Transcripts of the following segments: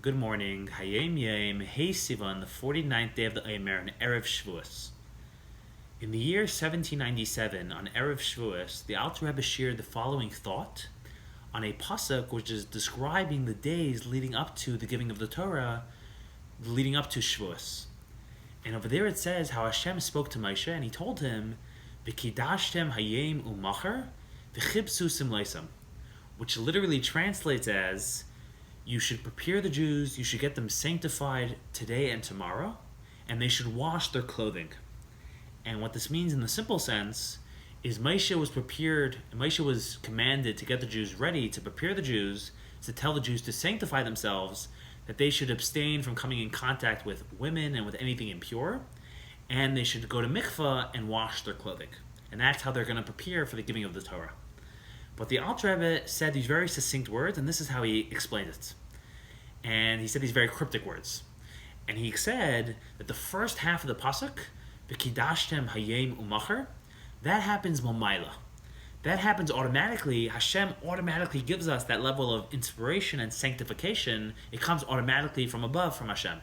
good morning. Hayom Yom, Hei Sivan, the 49th day of the Omer, on Erev Shavuos. In the year 1797, on Erev Shavuos, the Alter Rebbe shared the following thought on a pasuk which is describing the days leading up to the giving of the Torah, leading up to Shavuos. And over there it says how Hashem spoke to Moshe and he told him, "V'kidashtem hayom u'machar, v'chibsu simleisam," which literally translates as, you should prepare the Jews, you should get them sanctified today and tomorrow, and they should wash their clothing. And what this means in the simple sense is Moshe was commanded to get the Jews ready, to prepare the Jews, to tell the Jews to sanctify themselves, that they should abstain from coming in contact with women and with anything impure, and they should go to mikvah and wash their clothing. And that's how they're going to prepare for the giving of the Torah. But the Alter Rebbe said these very succinct words, and this is how he explained it. And he said these very cryptic words. And he said that the first half of the pasuk, "V'kidashtem hayom u'machar," that happens momaila. That happens automatically. Hashem automatically gives us that level of inspiration and sanctification. It comes automatically from above, from Hashem.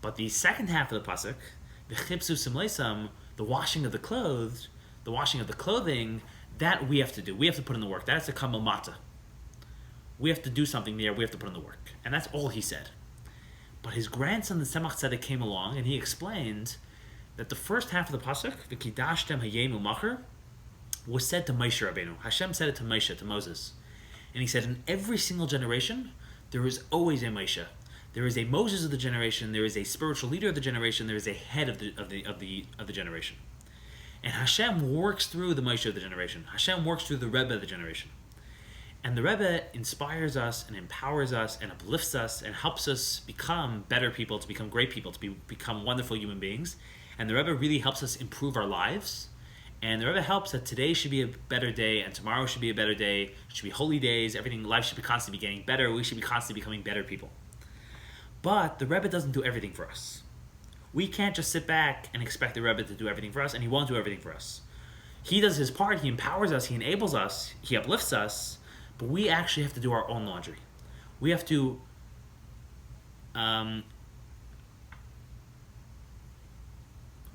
But the second half of the pasuk, "V'chibsu simleisam," the washing of the clothes, the washing of the clothing, that we have to do. We have to put in the work. That has to come mata. We have to do something there. We have to put in the work. And that's all he said. But his grandson, the Tzedek, came along and he explained that the first half of the pasuk, "V'kidashtem hayom u'machar," was said to Moshe Rabbeinu. Hashem said it to Moshe, to Moses. And he said, in every single generation, there is always a Moshe. There is a Moses of the generation. There is a spiritual leader of the generation. There is a head of the generation. And Hashem works through the Moshe of the generation. Hashem works through the Rebbe of the generation. And the Rebbe inspires us and empowers us and uplifts us and helps us become better people, to become great people, to become wonderful human beings. And the Rebbe really helps us improve our lives. And the Rebbe helps that today should be a better day and tomorrow should be a better day. It should be holy days. Life should be constantly getting better. We should be constantly becoming better people. But the Rebbe doesn't do everything for us. We can't just sit back and expect the Rebbe to do everything for us, and he won't do everything for us. He does his part, he empowers us, he enables us, he uplifts us, but we actually have to do our own laundry. We have to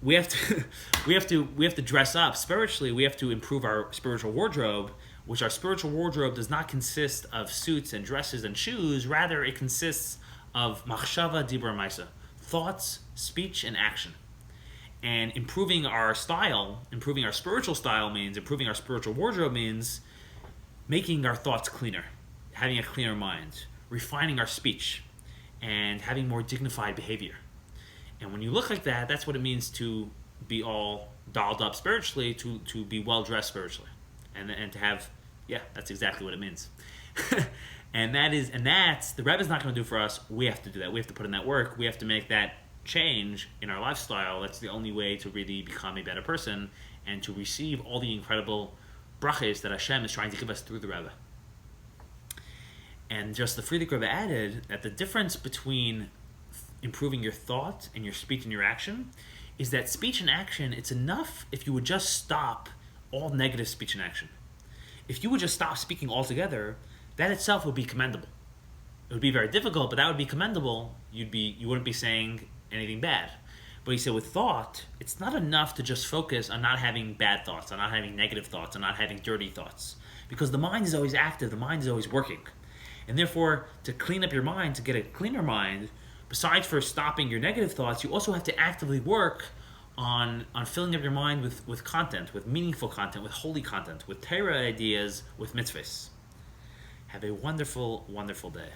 we have to dress up spiritually. We have to improve our spiritual wardrobe, which our spiritual wardrobe does not consist of suits and dresses and shoes. Rather, it consists of machshava, dibur, maisa, thoughts, speech, and action. And improving our style, improving our spiritual style means, improving our spiritual wardrobe means making our thoughts cleaner, having a cleaner mind, refining our speech, and having more dignified behavior. And when you look like that, that's what it means to be all dolled up spiritually, to be well-dressed spiritually. And to have, that's exactly what it means. And that's the Rebbe's not going to do for us. We have to do that. We have to put in that work. We have to make that change in our lifestyle. That's the only way to really become a better person and to receive all the incredible brachas that Hashem is trying to give us through the Rebbe. And just the Friediker Rebbe added that the difference between improving your thought and your speech and your action is that speech and action, it's enough if you would just stop all negative speech and action. If you would just stop speaking altogether, that itself would be commendable. It would be very difficult, but that would be commendable. You wouldn't be saying anything bad. But he said with thought, it's not enough to just focus on not having bad thoughts, on not having negative thoughts, on not having dirty thoughts. Because the mind is always active, the mind is always working. And therefore, to clean up your mind, to get a cleaner mind, besides for stopping your negative thoughts, you also have to actively work on filling up your mind with content, with meaningful content, with holy content, with Torah ideas, with mitzvahs. Have a wonderful, wonderful day.